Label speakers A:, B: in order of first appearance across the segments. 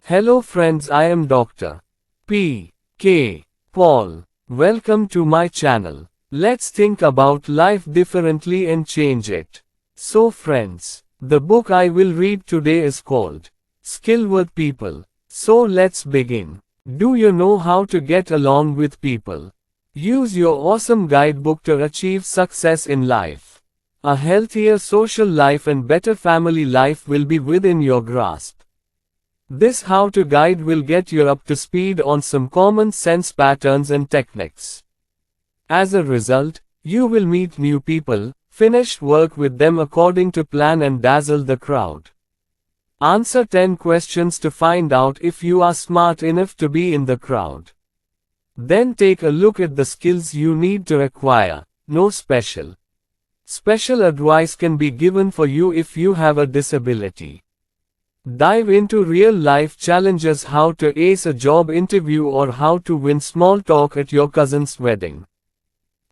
A: Hello friends, I am Dr. P. K. Paul. Welcome to my channel. Let's think about life differently and change it. So friends, the book I will read today is called Skill with People. So let's begin. Do you know how to get along with people? Use your awesome guidebook to achieve success in life. A healthier social life and better family life will be within your grasp. This how-to guide will get you up to speed on some common sense patterns and techniques. As a result, you will meet new people, finish work with them according to plan and dazzle the crowd. Answer 10 questions to find out if you are smart enough to be in the crowd. Then take a look at the skills you need to acquire. No special advice can be given for you if you have a disability. Dive into real-life challenges, how to ace a job interview or how to win small talk at your cousin's wedding.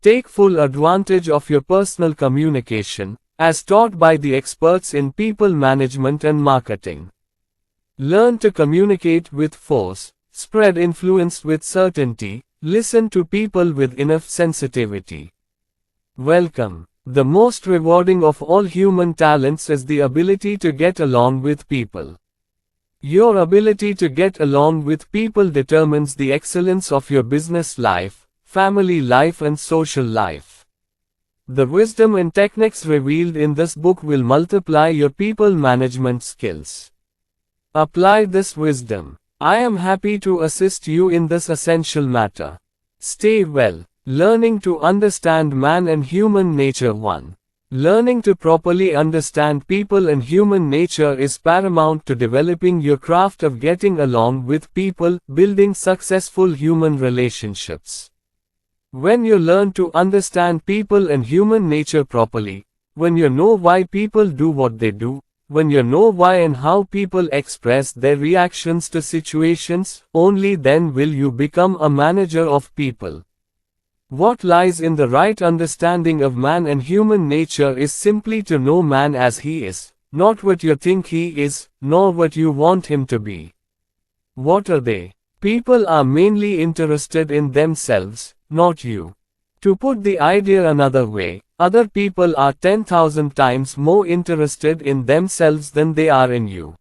A: Take full advantage of your personal communication, as taught by the experts in people management and marketing. Learn to communicate with force, spread influence with certainty, listen to people with enough sensitivity. Welcome. The most rewarding of all human talents is the ability to get along with people. Your ability to get along with people determines the excellence of your business life, family life and social life. The wisdom and techniques revealed in this book will multiply your people management skills. Apply this wisdom. I am happy to assist you in this essential matter. Stay well. Learning to understand man and human nature 1. Learning to properly understand people and human nature is paramount to developing your craft of getting along with people, building successful human relationships. When you learn to understand people and human nature properly, when you know why people do what they do, when you know why and how people express their reactions to situations, only then will you become a manager of people. What lies in the right understanding of man and human nature is simply to know man as he is, not what you think he is, nor what you want him to be. What are they? People are mainly interested in themselves, not you. To put the idea another way, other people are 10,000 times more interested in themselves than they are in you.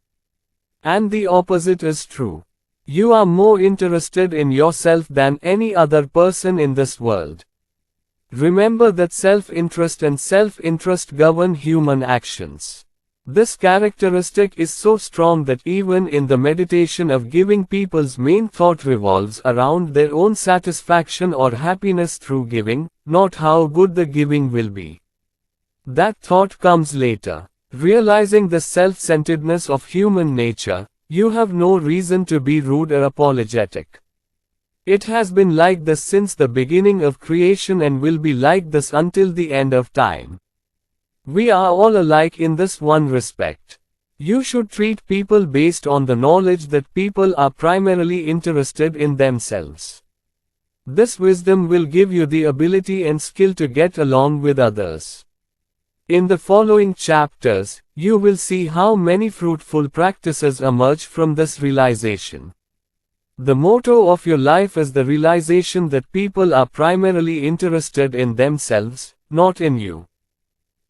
A: And the opposite is true. You are more interested in yourself than any other person in this world. Remember that self-interest and self-interest govern human actions. This characteristic is so strong that even in the meditation of giving, people's main thought revolves around their own satisfaction or happiness through giving, not how good the giving will be. That thought comes later. Realizing the self-centeredness of human nature, you have no reason to be rude or apologetic. It has been like this since the beginning of creation and will be like this until the end of time. We are all alike in this one respect. You should treat people based on the knowledge that people are primarily interested in themselves. This wisdom will give you the ability and skill to get along with others. In the following chapters, you will see how many fruitful practices emerge from this realization. The motto of your life is the realization that people are primarily interested in themselves, not in you.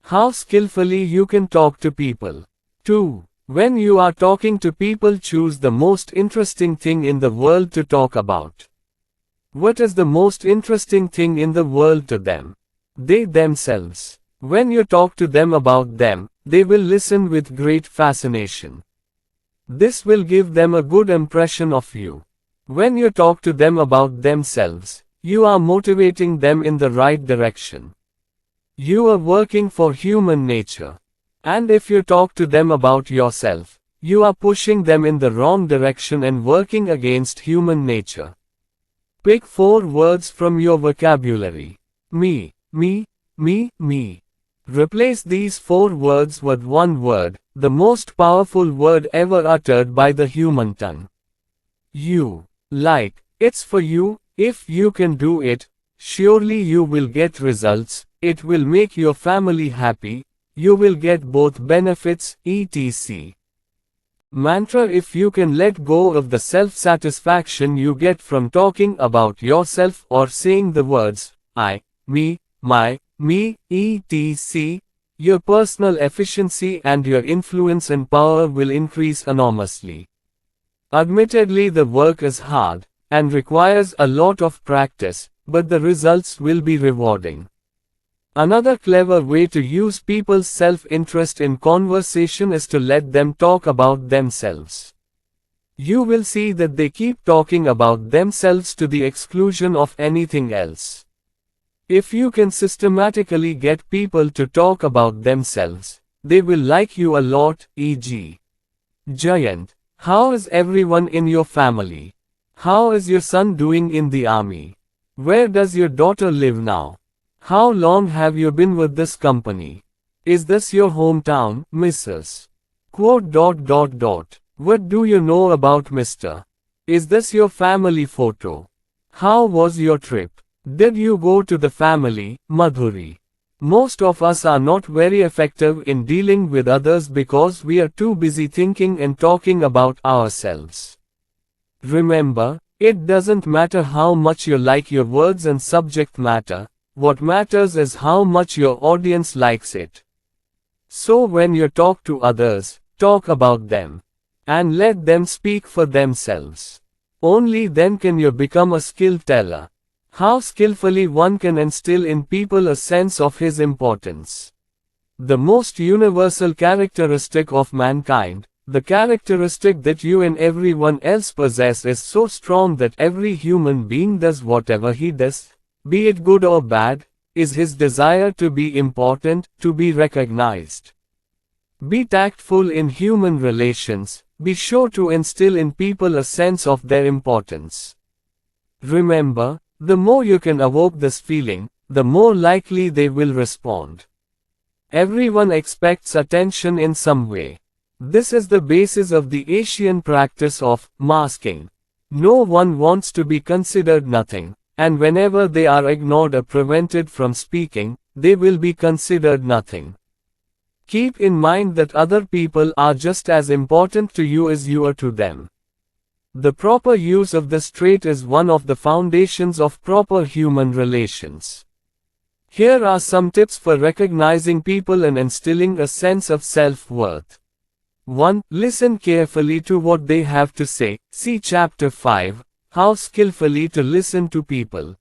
A: How skillfully you can talk to people. 2. When you are talking to people, choose the most interesting thing in the world to talk about. What is the most interesting thing in the world to them? They themselves. When you talk to them about them, they will listen with great fascination. This will give them a good impression of you. When you talk to them about themselves, you are motivating them in the right direction. You are working for human nature. And if you talk to them about yourself, you are pushing them in the wrong direction and working against human nature. Pick 4 words from your vocabulary. Me, me, me, me. Replace these 4 words with one word, the most powerful word ever uttered by the human tongue. You. Like, it's for you. If you can do it, surely you will get results, it will make your family happy, you will get both benefits, etc. Mantra: if you can let go of the self-satisfaction you get from talking about yourself or saying the words, I, me, my, me, etc., your personal efficiency and your influence and power will increase enormously. Admittedly, the work is hard and requires a lot of practice, but the results will be rewarding. Another clever way to use people's self-interest in conversation is to let them talk about themselves. You will see that they keep talking about themselves to the exclusion of anything else. If you can systematically get people to talk about themselves, they will like you a lot, e.g. Jayant, how is everyone in your family? How is your son doing in the army? Where does your daughter live now? How long have you been with this company? Is this your hometown, Mrs. Quote. What do you know about Mr.? Is this your family photo? How was your trip? Did you go to the family, Madhuri? Most of us are not very effective in dealing with others because we are too busy thinking and talking about ourselves. Remember, it doesn't matter how much you like your words and subject matter. What matters is how much your audience likes it. So when you talk to others, talk about them. And let them speak for themselves. Only then can you become a skill teller. How skillfully one can instill in people a sense of his importance. The most universal characteristic of mankind, the characteristic that you and everyone else possess, is so strong that every human being does whatever he does, be it good or bad, is his desire to be important, to be recognized. Be tactful in human relations, be sure to instill in people a sense of their importance. Remember, the more you can evoke this feeling, the more likely they will respond. Everyone expects attention in some way. This is the basis of the Asian practice of masking. No one wants to be considered nothing. And whenever they are ignored or prevented from speaking, they will be considered nothing. Keep in mind that other people are just as important to you as you are to them. The proper use of this trait is one of the foundations of proper human relations. Here are some tips for recognizing people and instilling a sense of self-worth. 1. Listen carefully to what they have to say. See Chapter 5. How skillfully to listen to people.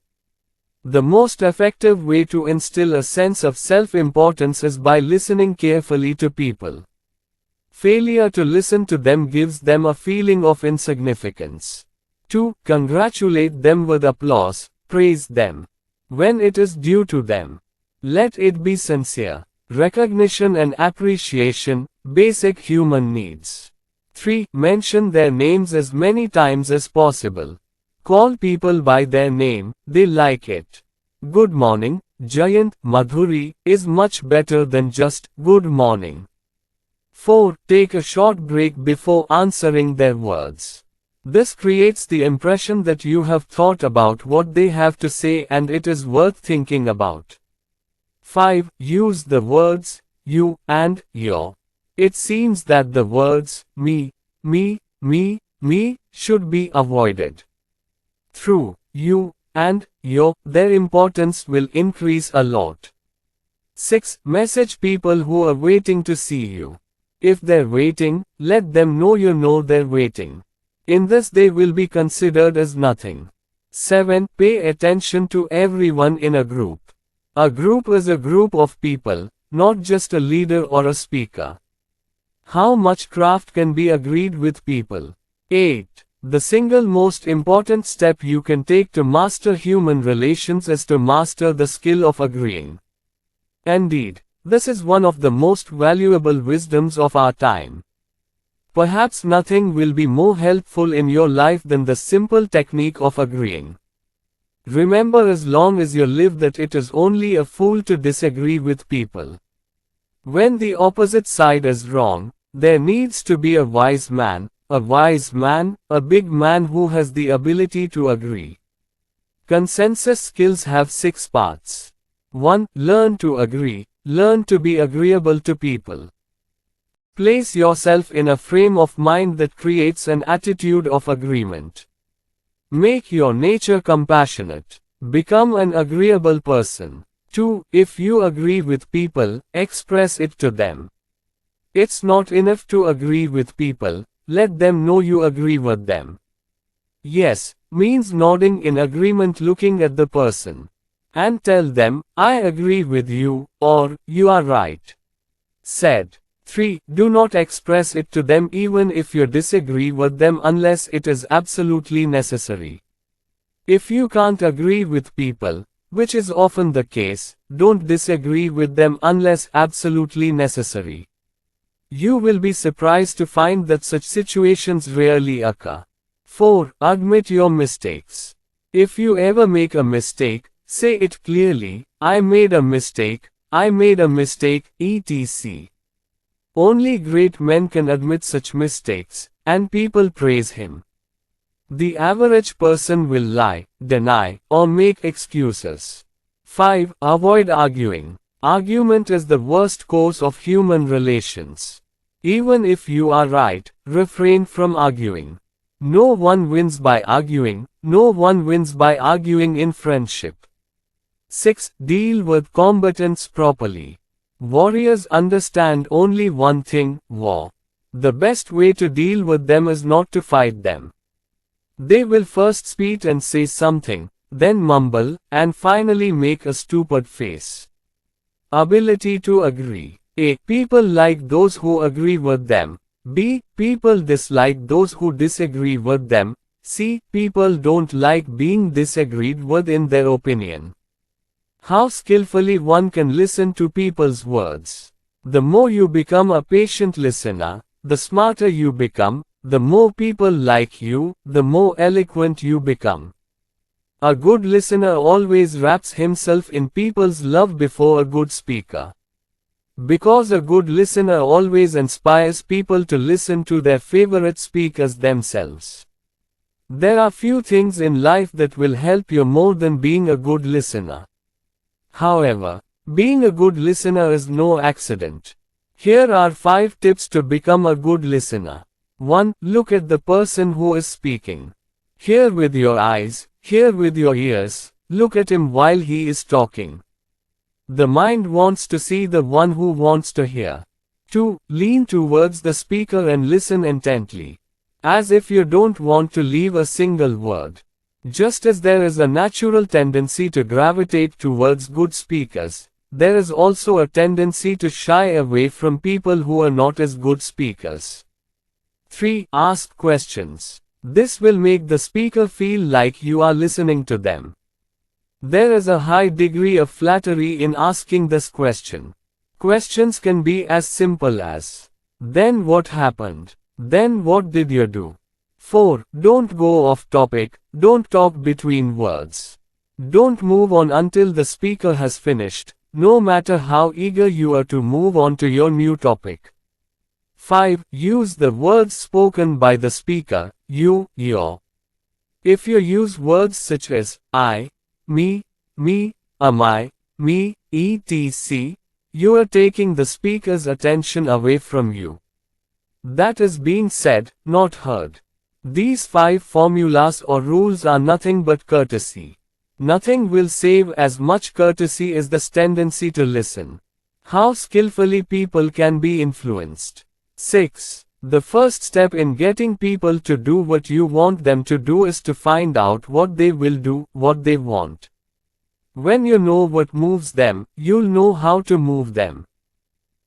A: The most effective way to instill a sense of self-importance is by listening carefully to people. Failure to listen to them gives them a feeling of insignificance. 2. Congratulate them with applause, praise them. When it is due to them. Let it be sincere. Recognition and appreciation, basic human needs. 3. Mention their names as many times as possible. Call people by their name, they like it. Good morning, Jayant, Madhuri, is much better than just, good morning. 4. Take a short break before answering their words. This creates the impression that you have thought about what they have to say and it is worth thinking about. 5. Use the words, you, and, your. It seems that the words, me, should be avoided. Through you and your, their importance will increase a lot. 6. Message people who are waiting to see you. If they're waiting, let them know you know they're waiting. In this they will be considered as nothing. 7. Pay attention to everyone in a group. A group is a group of people, not just a leader or a speaker. How much craft can be agreed with people? 8. The single most important step you can take to master human relations is to master the skill of agreeing. Indeed, this is one of the most valuable wisdoms of our time. Perhaps nothing will be more helpful in your life than the simple technique of agreeing. Remember, as long as you live, that it is only a fool to disagree with people. When the opposite side is wrong, there needs to be a wise man, a big man who has the ability to agree. Consensus skills have 6 parts. 1. Learn to agree. Learn to be agreeable to people. Place yourself in a frame of mind that creates an attitude of agreement. Make your nature compassionate. Become an agreeable person. 2. If you agree with people, express it to them. It's not enough to agree with people, let them know you agree with them. Yes means nodding in agreement, looking at the person. And tell them, I agree with you, or, you are right. Said. 3. Do not express it to them even if you disagree with them unless it is absolutely necessary. If you can't agree with people, which is often the case, don't disagree with them unless absolutely necessary. You will be surprised to find that such situations rarely occur. 4. Admit your mistakes. If you ever make a mistake, say it clearly, I made a mistake, etc. Only great men can admit such mistakes, and people praise him. The average person will lie, deny, or make excuses. 5. Avoid arguing. Argument is the worst cause of human relations. Even if you are right, refrain from arguing. No one wins by arguing, no one wins by arguing in friendship. 6. Deal with combatants properly. Warriors understand only one thing, war. The best way to deal with them is not to fight them. They will first speak and say something, then mumble, and finally make a stupid face. Ability to agree. A. People like those who agree with them. B. People dislike those who disagree with them. C. People don't like being disagreed with in their opinion. How skillfully one can listen to people's words. The more you become a patient listener, the smarter you become, the more people like you, the more eloquent you become. A good listener always wraps himself in people's love before a good speaker. Because a good listener always inspires people to listen to their favorite speakers themselves. There are few things in life that will help you more than being a good listener. However, being a good listener is no accident. Here are 5 tips to become a good listener. 1. Look at the person who is speaking. Hear with your eyes, hear with your ears, look at him while he is talking. The mind wants to see the one who wants to hear. 2. Lean towards the speaker and listen intently. As if you don't want to leave a single word. Just as there is a natural tendency to gravitate towards good speakers, there is also a tendency to shy away from people who are not as good speakers. 3. Ask questions. This will make the speaker feel like you are listening to them. There is a high degree of flattery in asking this question. Questions can be as simple as, then what happened? Then what did you do? 4. Don't go off topic, don't talk between words. Don't move on until the speaker has finished, no matter how eager you are to move on to your new topic. 5. Use the words spoken by the speaker, you, your. If you use words such as, I, me, am, me, etc., you are taking the speaker's attention away from you. That is being said, not heard. These 5 formulas or rules are nothing but courtesy. Nothing will save as much courtesy as this tendency to listen. How skillfully people can be influenced. 6. The first step in getting people to do what you want them to do is to find out what they will do, what they want. When you know what moves them, you'll know how to move them.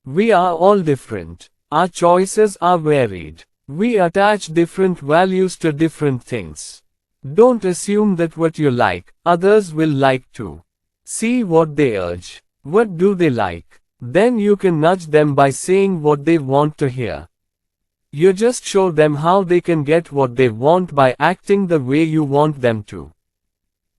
A: We are all different. Our choices are varied. We attach different values to different things. Don't assume that what you like, others will like too. See what they urge. What do they like? Then you can nudge them by saying what they want to hear. You just show them how they can get what they want by acting the way you want them to.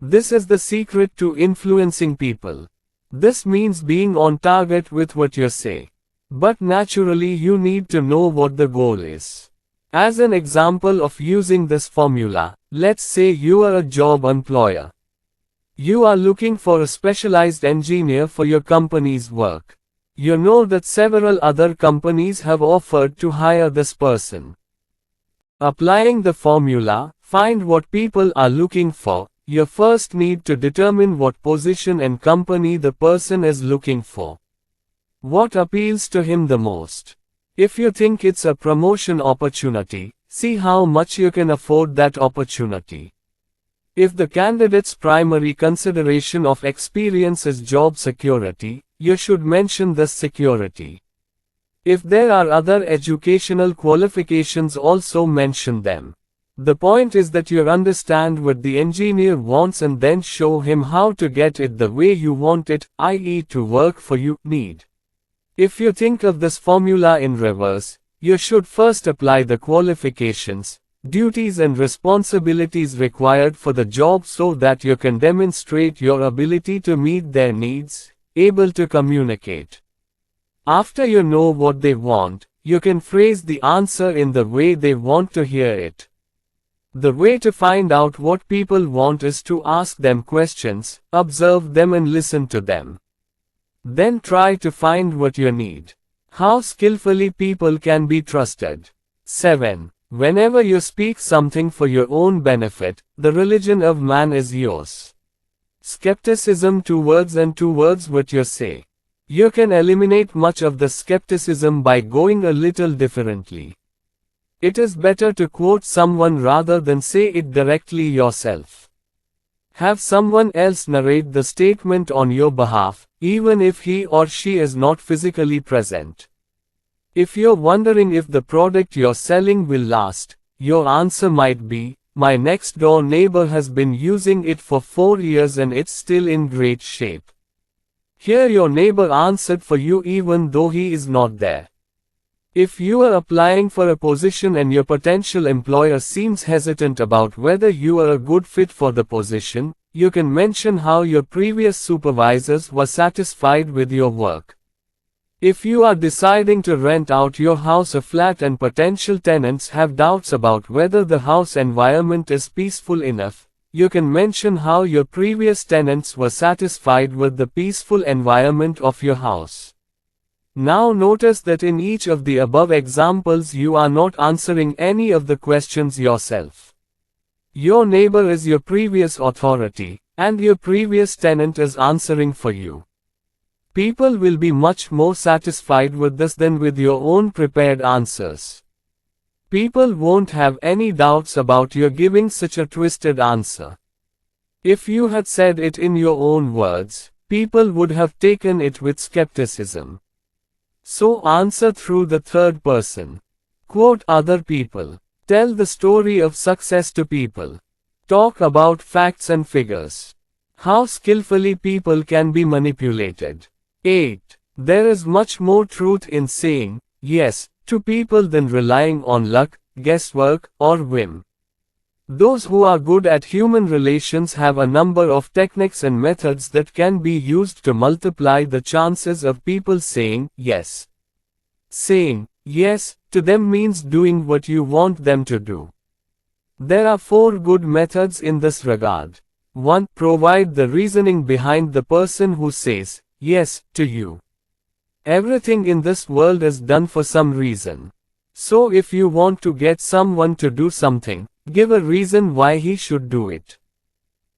A: This is the secret to influencing people. This means being on target with what you say. But naturally you need to know what the goal is. As an example of using this formula, let's say you are a job employer. You are looking for a specialized engineer for your company's work. You know that several other companies have offered to hire this person. Applying the formula, find what people are looking for. You first need to determine what position and company the person is looking for. What appeals to him the most? If you think it's a promotion opportunity, see how much you can afford that opportunity. If the candidate's primary consideration of experience is job security, you should mention this security. If there are other educational qualifications, also mention them. The point is that you understand what the engineer wants and then show him how to get it the way you want it, i.e. to work for you. Need. If you think of this formula in reverse, you should first apply the qualifications, duties and responsibilities required for the job so that you can demonstrate your ability to meet their needs, able to communicate. After you know what they want, you can phrase the answer in the way they want to hear it. The way to find out what people want is to ask them questions, observe them and listen to them. Then try to find what you need. How skillfully people can be trusted. 7. Whenever you speak something for your own benefit, the religion of man is yours. Skepticism towards what you say. You can eliminate much of the skepticism by going a little differently. It is better to quote someone rather than say it directly yourself. Have someone else narrate the statement on your behalf, even if he or she is not physically present. If you're wondering if the product you're selling will last, your answer might be, my next door neighbor has been using it for 4 years and it's still in great shape. Here your neighbor answered for you even though he is not there. If you are applying for a position and your potential employer seems hesitant about whether you are a good fit for the position, you can mention how your previous supervisors were satisfied with your work. If you are deciding to rent out your house or flat and potential tenants have doubts about whether the house environment is peaceful enough, you can mention how your previous tenants were satisfied with the peaceful environment of your house. Now notice that in each of the above examples you are not answering any of the questions yourself. Your neighbor is your previous authority, and your previous tenant is answering for you. People will be much more satisfied with this than with your own prepared answers. People won't have any doubts about your giving such a twisted answer. If you had said it in your own words, people would have taken it with skepticism. So answer through the third person. Quote other people. Tell the story of success to people. Talk about facts and figures. How skillfully people can be manipulated. 8. There is much more truth in saying yes to people than relying on luck, guesswork, or whim. Those who are good at human relations have a number of techniques and methods that can be used to multiply the chances of people saying yes. Saying yes to them means doing what you want them to do. There are 4 good methods in this regard. 1. Provide the reasoning behind the person who says yes to you. Everything in this world is done for some reason. So if you want to get someone to do something, give a reason why he should do it.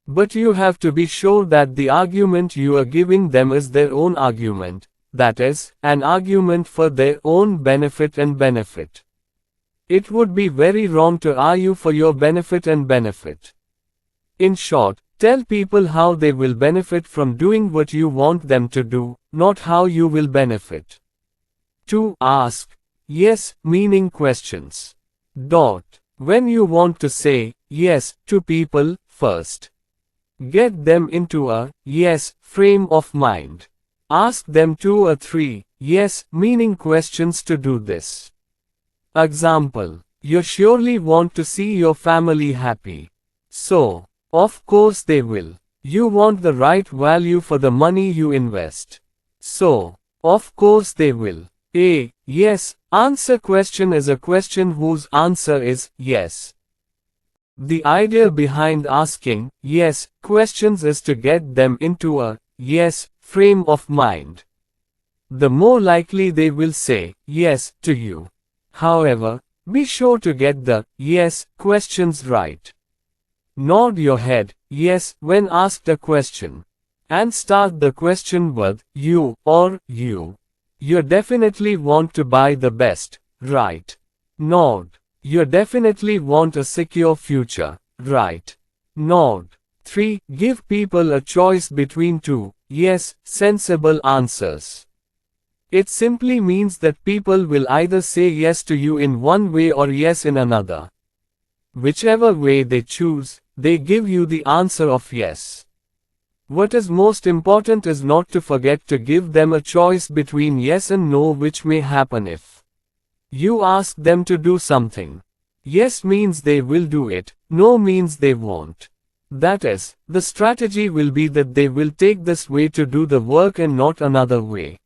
A: But you have to be sure that the argument you are giving them is their own argument, that is, an argument for their own benefit and benefit. It would be very wrong to argue for your benefit and benefit. In short, tell people how they will benefit from doing what you want them to do, not how you will benefit. 2. Ask yes, meaning questions. When you want to say yes to people, first get them into a yes frame of mind. Ask them 2 or 3 yes, meaning questions to do this. Example: you surely want to see your family happy. So, of course they will. You want the right value for the money you invest. So, of course they will. A yes answer question is a question whose answer is yes. The idea behind asking yes questions is to get them into a yes frame of mind. the more likely they will say yes to you. However, be sure to get the yes questions right. Nod your head yes when asked a question. And start the question with you or you. You definitely want to buy the best, right? Nod. You definitely want a secure future, right? Nod. 3. Give people a choice between two, yes, sensible answers. It simply means that people will either say yes to you in one way or yes in another. Whichever way they choose, they give you the answer of yes. What is most important is not to forget to give them a choice between yes and no, which may happen if you ask them to do something. Yes means they will do it, no means they won't. That is, the strategy will be that they will take this way to do the work and not another way.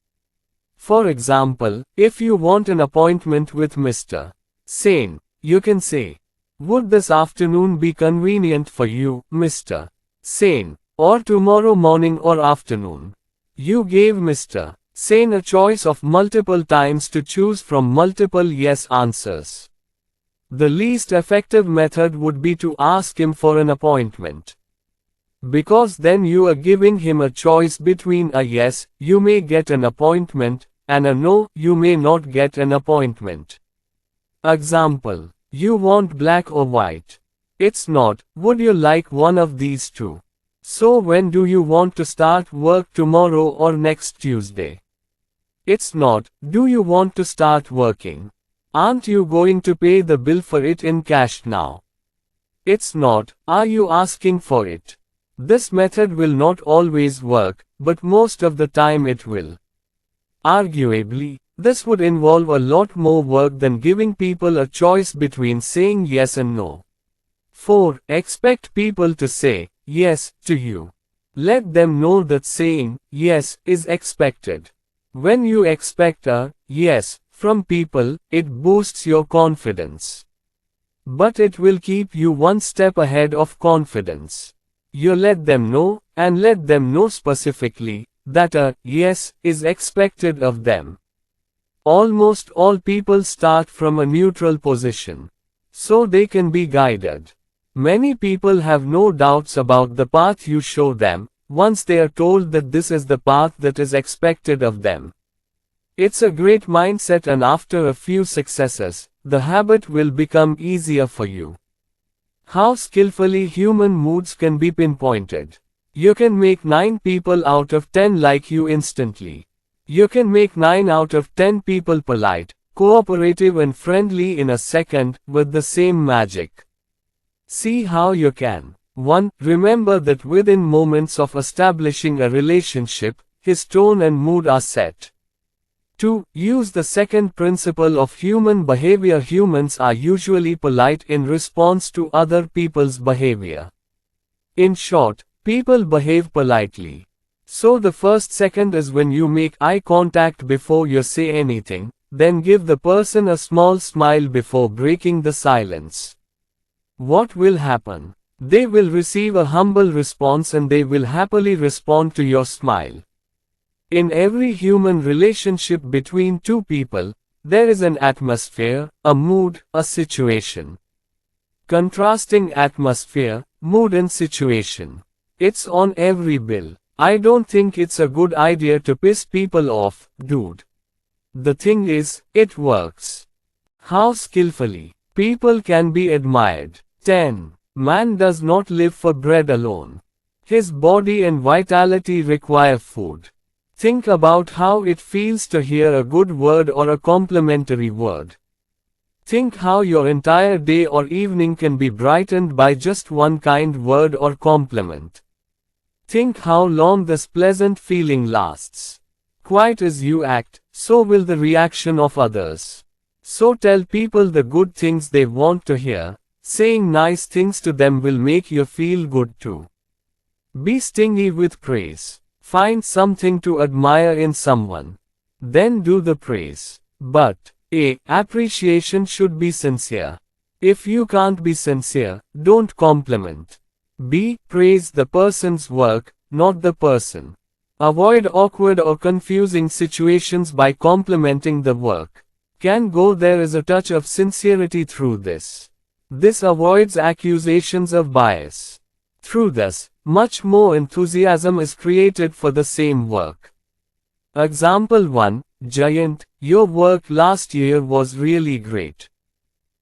A: For example, if you want an appointment with Mr. Sane, you can say, "Would this afternoon be convenient for you, Mr. Sane, or tomorrow morning or afternoon?" You gave Mr. Sane a choice of multiple times to choose from multiple yes answers. The least effective method would be to ask him for an appointment. Because then you are giving him a choice between a yes, you may get an appointment, and a no, you may not get an appointment. Example. You want black or white? It's not, would you like one of these two? So when do you want to start work, tomorrow or next Tuesday? It's not, do you want to start working? Aren't you going to pay the bill for it in cash now? It's not, are you asking for it? This method will not always work, but most of the time it will. Arguably, this would involve a lot more work than giving people a choice between saying yes and no. 4. Expect people to say yes to you. Let them know that saying yes is expected. When you expect a yes from people, it boosts your confidence. But it will keep you one step ahead of confidence. You let them know, and let them know specifically, that a yes is expected of them. Almost all people start from a neutral position, so they can be guided. Many people have no doubts about the path you show them, once they are told that this is the path that is expected of them. It's a great mindset, and after a few successes, the habit will become easier for you. How skillfully human moods can be pinpointed. You can make 9 people out of 10 like you instantly. You can make 9 out of 10 people polite, cooperative and friendly in a second, with the same magic. See how you can. 1. Remember that within moments of establishing a relationship, his tone and mood are set. 2. Use the second principle of human behavior. Humans are usually polite in response to other people's behavior. In short, people behave politely. So the first second is when you make eye contact before you say anything, then give the person a small smile before breaking the silence. What will happen? They will receive a humble response and they will happily respond to your smile. In every human relationship between two people, there is an atmosphere, a mood, a situation. Contrasting atmosphere, mood and situation. It's on every bill. I don't think it's a good idea to piss people off, dude. The thing is, it works. How skillfully people can be admired. 10. Man does not live for bread alone. His body and vitality require food. Think about how it feels to hear a good word or a complimentary word. Think how your entire day or evening can be brightened by just one kind word or compliment. Think how long this pleasant feeling lasts. Quite as you act, so will the reaction of others. So tell people the good things they want to hear. Saying nice things to them will make you feel good too. Be stingy with praise. Find something to admire in someone. Then do the praise. But, A. Appreciation should be sincere. If you can't be sincere, don't compliment. B. Praise the person's work, not the person. Avoid awkward or confusing situations by complimenting the work. Can go there is a touch of sincerity through this. This avoids accusations of bias. Through this, much more enthusiasm is created for the same work. Example 1, Jayant, your work last year was really great.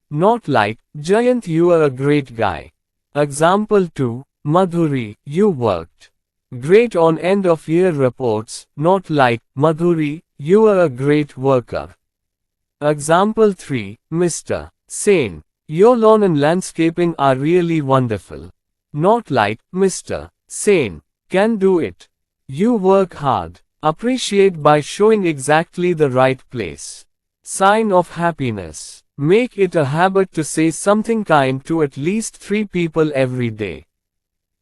A: Not like, Jayant, you are a great guy. Example 2, Madhuri, you worked great on end of year reports, not like, Madhuri, you are a great worker. Example 3, Mr. Sen, your lawn and landscaping are really wonderful. Not like, Mr. Sen, can do it. You work hard. Appreciate by showing exactly the right place. Sign of happiness. Make it a habit to say something kind to at least 3 people every day.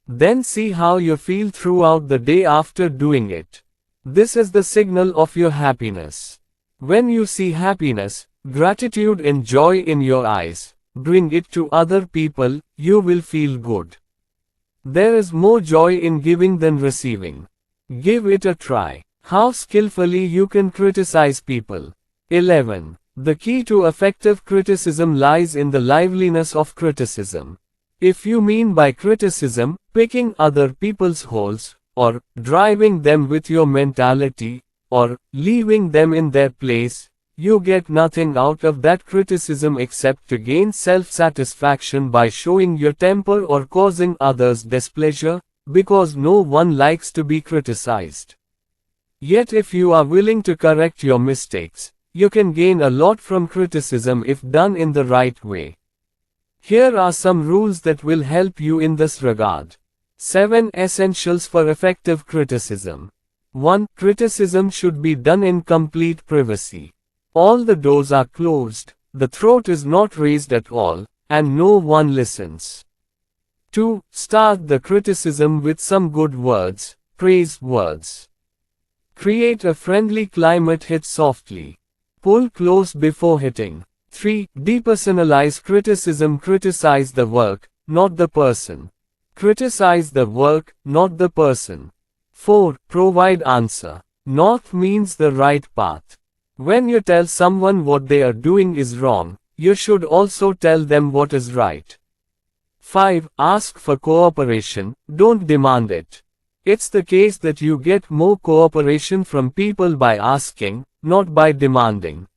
A: Then see how you feel throughout the day after doing it. This is the signal of your happiness. When you see happiness, gratitude and joy in your eyes, bring it to other people, you will feel good. There is more joy in giving than receiving. Give it a try. How skillfully you can criticize people. 11. The key to effective criticism lies in the liveliness of criticism. If you mean by criticism, picking other people's holes, or driving them with your mentality, or leaving them in their place, you get nothing out of that criticism except to gain self-satisfaction by showing your temper or causing others displeasure, because no one likes to be criticized. Yet if you are willing to correct your mistakes, you can gain a lot from criticism if done in the right way. Here are some rules that will help you in this regard. 7 Essentials for effective criticism. 1. Criticism should be done in complete privacy. All the doors are closed, the throat is not raised at all, and no one listens. 2. Start the criticism with some good words, praise words. Create a friendly climate, hit softly. Pull close before hitting. 3. Depersonalize criticism. Criticize the work, not the person. Criticize the work, not the person. 4. Provide answer. North means the right path. When you tell someone what they are doing is wrong, you should also tell them what is right. 5. Ask for cooperation, don't demand it. It's the case that you get more cooperation from people by asking, not by demanding.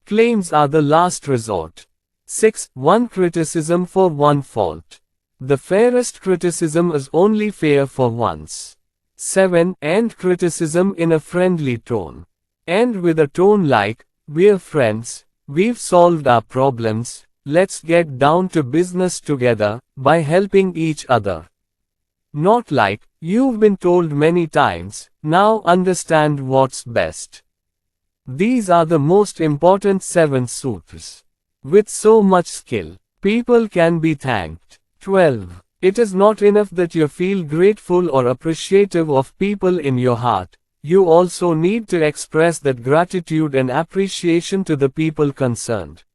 A: Claims are the last resort. 6. One criticism for one fault. The fairest criticism is only fair for once. 7. End criticism in a friendly tone. End with a tone like, we're friends, we've solved our problems, let's get down to business together, by helping each other. Not like, you've been told many times, now understand what's best. These are the most important 7 sutras. With so much skill, people can be thanked. 12. It is not enough that you feel grateful or appreciative of people in your heart, you also need to express that gratitude and appreciation to the people concerned.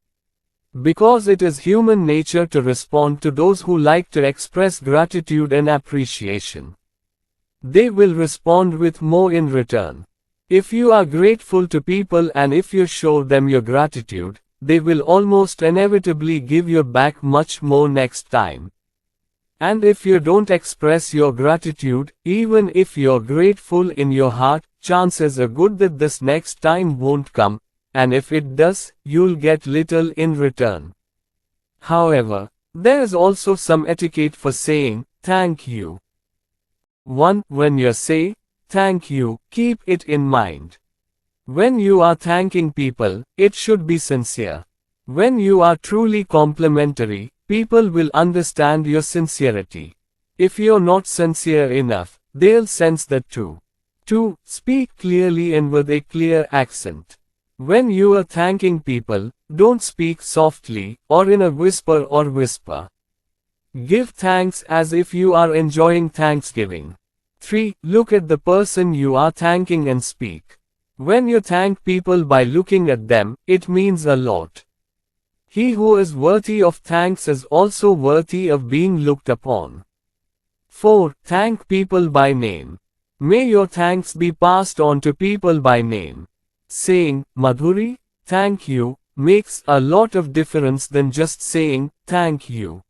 A: Because it is human nature to respond to those who like to express gratitude and appreciation. They will respond with more in return. If you are grateful to people and if you show them your gratitude, they will almost inevitably give you back much more next time. And if you don't express your gratitude, even if you're grateful in your heart, chances are good that this next time won't come, and if it does, you'll get little in return. However, there is also some etiquette for saying, thank you. 1. When you say, thank you, keep it in mind. When you are thanking people, it should be sincere. When you are truly complimentary, people will understand your sincerity. If you're not sincere enough, they'll sense that too. 2. Speak clearly and with a clear accent. When you are thanking people, don't speak softly, or in a whisper or whisper. Give thanks as if you are enjoying Thanksgiving. 3. Look at the person you are thanking and speak. When you thank people by looking at them, it means a lot. He who is worthy of thanks is also worthy of being looked upon. 4. Thank people by name. May your thanks be passed on to people by name. Saying, Madhuri, thank you, makes a lot of difference than just saying, thank you.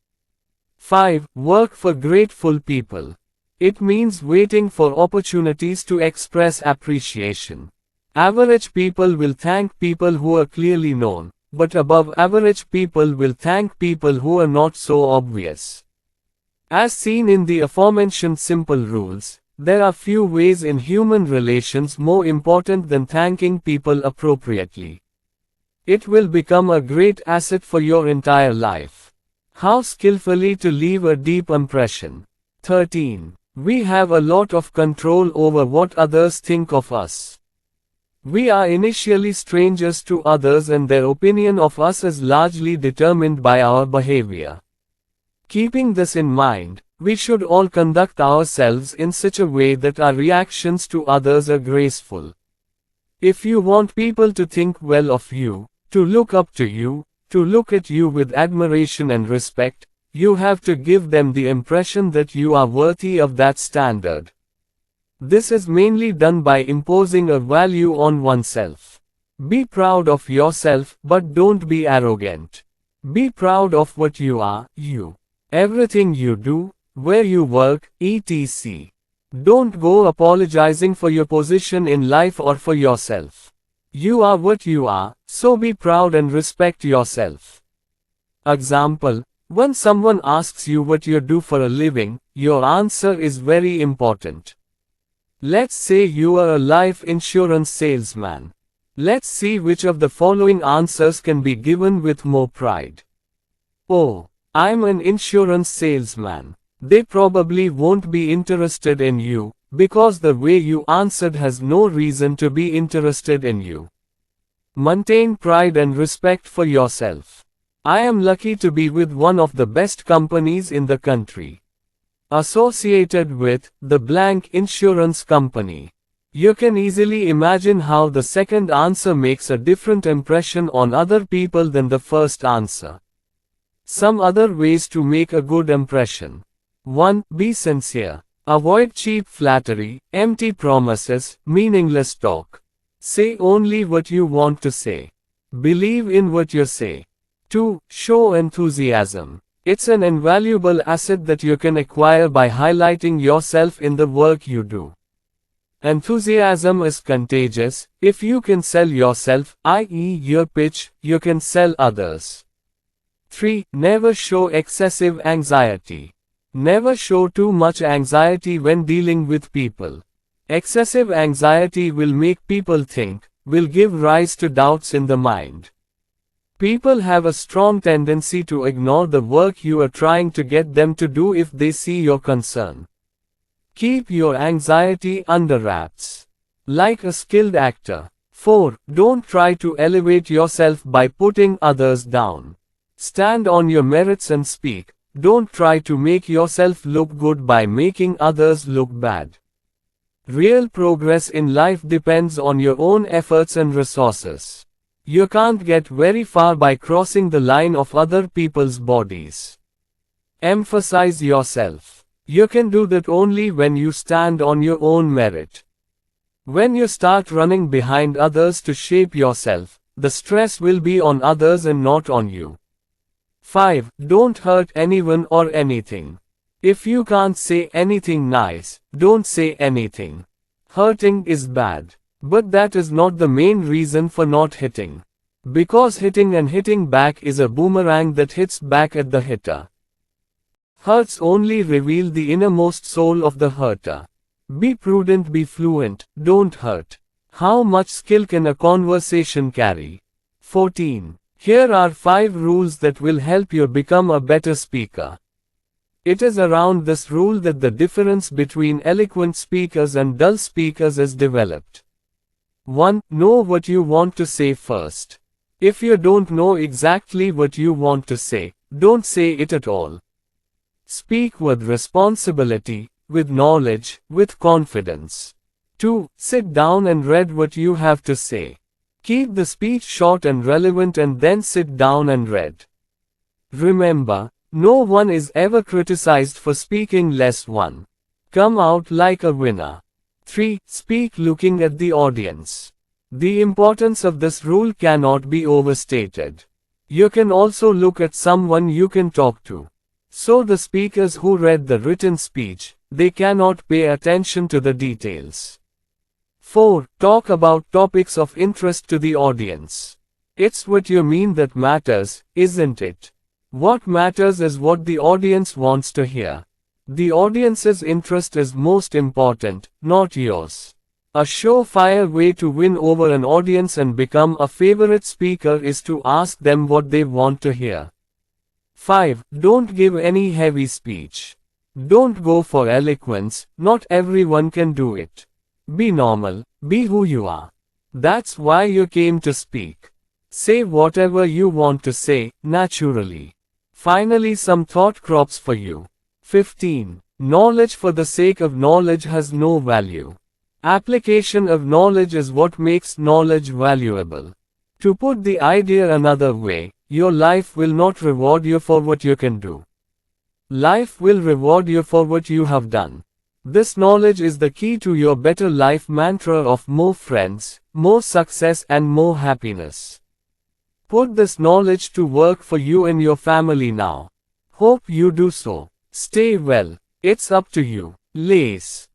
A: 5. Work for grateful people. It means waiting for opportunities to express appreciation. Average people will thank people who are clearly known, but above average people will thank people who are not so obvious. As seen in the aforementioned simple rules, there are few ways in human relations more important than thanking people appropriately. It will become a great asset for your entire life. How skillfully to leave a deep impression. 13. We have a lot of control over what others think of us. We are initially strangers to others and their opinion of us is largely determined by our behavior. Keeping this in mind, we should all conduct ourselves in such a way that our reactions to others are graceful. If you want people to think well of you, to look up to you, to look at you with admiration and respect, you have to give them the impression that you are worthy of that standard. This is mainly done by imposing a value on oneself. Be proud of yourself, but don't be arrogant. Be proud of what you are, you. Everything you do, where you work, etc. Don't go apologizing for your position in life or for yourself. You are what you are, so be proud and respect yourself. Example, when someone asks you what you do for a living, your answer is very important. Let's say you are a life insurance salesman. Let's see which of the following answers can be given with more pride. Oh, I'm an insurance salesman. They probably won't be interested in you, because the way you answered has no reason to be interested in you. Maintain pride and respect for yourself. I am lucky to be with one of the best companies in the country. Associated with the blank insurance company. You can easily imagine how the second answer makes a different impression on other people than the first answer. Some other ways to make a good impression. 1. Be sincere. Avoid cheap flattery, empty promises, meaningless talk. Say only what you want to say. Believe in what you say. 2. Show enthusiasm. It's an invaluable asset that you can acquire by highlighting yourself in the work you do. Enthusiasm is contagious. If you can sell yourself, i.e. your pitch, you can sell others. 3. Never show excessive anxiety. Never show too much anxiety when dealing with people. Excessive anxiety will make people think, will give rise to doubts in the mind. People have a strong tendency to ignore the work you are trying to get them to do if they see your concern. Keep your anxiety under wraps. Like a skilled actor. 4. Don't try to elevate yourself by putting others down. Stand on your merits and speak. Don't try to make yourself look good by making others look bad. Real progress in life depends on your own efforts and resources. You can't get very far by crossing the line of other people's bodies. Emphasize yourself. You can do that only when you stand on your own merit. When you start running behind others to shape yourself, the stress will be on others and not on you. 5. Don't hurt anyone or anything. If you can't say anything nice, don't say anything. Hurting is bad. But that is not the main reason for not hitting. Because hitting and hitting back is a boomerang that hits back at the hitter. Hurts only reveal the innermost soul of the hurter. Be prudent, be fluent, don't hurt. How much skill can a conversation carry? 14. Here are 5 rules that will help you become a better speaker. It is around this rule that the difference between eloquent speakers and dull speakers is developed. 1. Know what you want to say first. If you don't know exactly what you want to say, don't say it at all. Speak with responsibility, with knowledge, with confidence. 2. Sit down and read what you have to say. Keep the speech short and relevant and then sit down and read. Remember, no one is ever criticized for speaking less. 1. Come out like a winner. 3. Speak looking at the audience. The importance of this rule cannot be overstated. You can also look at someone you can talk to. So the speakers who read the written speech, they cannot pay attention to the details. 4. Talk about topics of interest to the audience. It's what you mean that matters, isn't it? What matters is what the audience wants to hear. The audience's interest is most important, not yours. A surefire way to win over an audience and become a favorite speaker is to ask them what they want to hear. 5. Don't give any heavy speech. Don't go for eloquence, not everyone can do it. Be normal, be who you are. That's why you came to speak. Say whatever you want to say, naturally. Finally, some thought crops for you. 15. Knowledge for the sake of knowledge has no value. Application of knowledge is what makes knowledge valuable. To put the idea another way, your life will not reward you for what you can do. Life will reward you for what you have done. This knowledge is the key to your better life mantra of more friends, more success and more happiness. Put this knowledge to work for you and your family now. Hope you do so. Stay well. It's up to you. Lace.